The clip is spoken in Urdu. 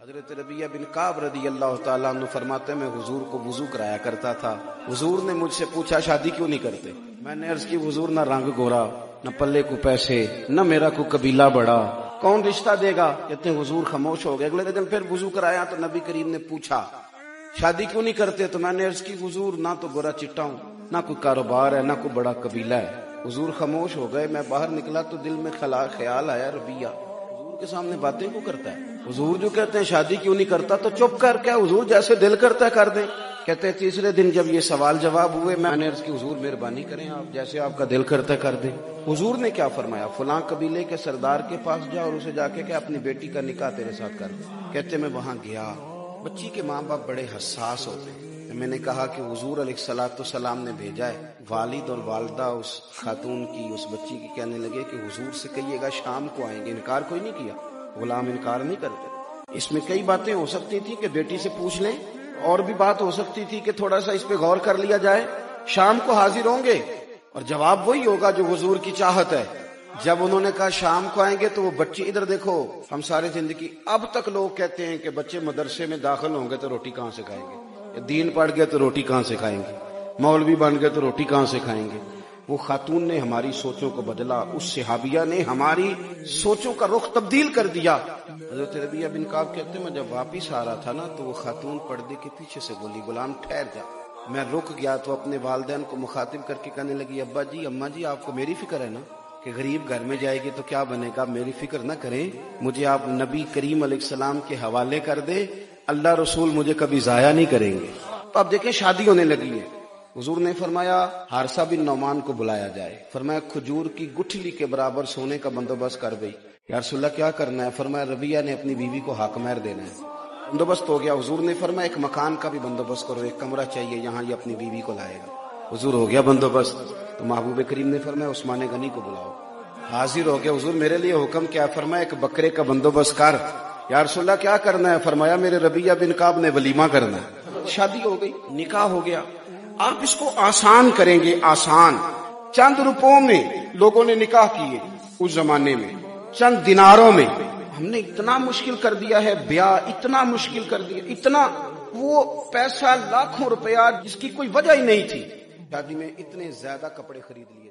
حضرت ربیعہ بن کعب رضی اللہ تعالیٰ عنہ فرماتے ہیں میں حضور کو وضو کرایا کرتا تھا. حضور نے مجھ سے پوچھا شادی کیوں نہیں کرتے؟ میں نے عرض کی حضور نہ رنگ گورا، نہ پلے کو پیسے، نہ میرا کو قبیلہ بڑا، کون رشتہ دے گا؟ کہتے ہیں حضور خاموش ہو گئے. اگلے دن پھر وضو کرایا تو نبی کریم نے پوچھا شادی کیوں نہیں کرتے؟ تو میں نے عرض کی حضور نہ تو گورا چٹا ہوں، نہ کوئی کاروبار ہے، نہ کوئی بڑا قبیلہ ہے. حضور خاموش ہو گئے. میں باہر نکلا تو دل میں خیال آیا ربیعہ حضور کے سامنے باتیں کیوں کرتا ہے؟ حضور جو کہتے ہیں شادی کیوں نہیں کرتا تو چپ کر کیا حضور جیسے دل کرتا ہے کر دیں. کہتے ہیں تیسرے دن جب یہ سوال جواب ہوئے میں نے عرض کی حضور مہربانی کریں آپ جیسے آپ کا دل کرتا ہے کر دیں. حضور نے کیا فرمایا؟ فلاں قبیلے کے سردار کے پاس جا اور اسے جا کے کہ اپنی بیٹی کا نکاح تیرے ساتھ کر. کہتے میں وہاں گیا. بچی کے ماں باپ بڑے حساس ہوتے ہیں. میں نے کہا کہ حضور علیہ الصلوۃ والسلام نے بھیجا ہے. والد اور والدہ اس خاتون کی اس بچی کی کہنے لگے کہ حضور سے کہیے گا شام کو آئیں گے. انکار کوئی نہیں کیا، غلام انکار نہیں کرتے. اس میں کئی باتیں ہو سکتی تھی کہ بیٹی سے پوچھ لیں، اور بھی بات ہو سکتی تھی کہ تھوڑا سا اس پہ غور کر لیا جائے. شام کو حاضر ہوں گے اور جواب وہی ہوگا جو حضور کی چاہت ہے. جب انہوں نے کہا شام کو آئیں گے تو وہ بچی ادھر دیکھو. ہم ساری زندگی اب تک لوگ کہتے ہیں کہ بچے مدرسے میں داخل ہوں گے تو روٹی کہاں سے کھائیں گے، دین پڑھ گئے تو روٹی کہاں سے کھائیں گے، مولوی بن گئے تو روٹی کہاں سے کھائیں گے. وہ خاتون نے ہماری سوچوں کو بدلا. اس صحابیہ نے ہماری سوچوں کا رخ تبدیل کر دیا. حضرت ربیعہ بن کعب کہتے ہیں میں جب واپس آ رہا تھا نا تو وہ خاتون پردے کے پیچھے سے بولی غلام ٹھہر جا. میں رک گیا تو اپنے والدین کو مخاطب کر کے کہنے لگی ابا جی اماں جی آپ کو میری فکر ہے نا کہ غریب گھر میں جائے گی تو کیا بنے گا. میری فکر نہ کریں، مجھے آپ نبی کریم علیہ السلام کے حوالے کر دے، اللہ رسول مجھے کبھی ضائع نہیں کریں گے. تو اب دیکھیں شادی ہونے لگی ہے. حضور نے فرمایا حارثہ بن نعمان کو بلایا جائے. فرمایا کھجور کی گٹھلی کے برابر سونے کا بندوبست کر گئی. یا رسول اللہ کیا کرنا ہے؟ فرمایا ربیعہ نے اپنی بیوی کو حق مہر دینا ہے. بندوبست ہو گیا. حضور نے فرمایا ایک مکان کا بھی بندوبست کرو، ایک کمرہ چاہیے یہاں یہ اپنی بیوی کو لائے گا. حضور ہو گیا بندوبست. تو محبوب کریم نے فرمایا عثمان غنی کو بلاؤ. حاضر ہو گیا. حضور میرے لیے حکم کیا؟ فرمایا ایک بکرے کا بندوبست کر. یا رسول اللہ کیا کرنا ہے؟ فرمایا میرے ربیعہ بن کعب نے ولیمہ کرنا ہے. شادی ہو گئی، نکاح ہو گیا. آپ اس کو آسان کریں گے، آسان. چند روپوں میں لوگوں نے نکاح کیے اس زمانے میں، چند دیناروں میں. ہم نے اتنا مشکل کر دیا ہے بیاہ، اتنا مشکل کر دیا، اتنا وہ پیسہ لاکھوں روپیہ جس کی کوئی وجہ ہی نہیں تھی. شادی میں اتنے زیادہ کپڑے خرید لیے.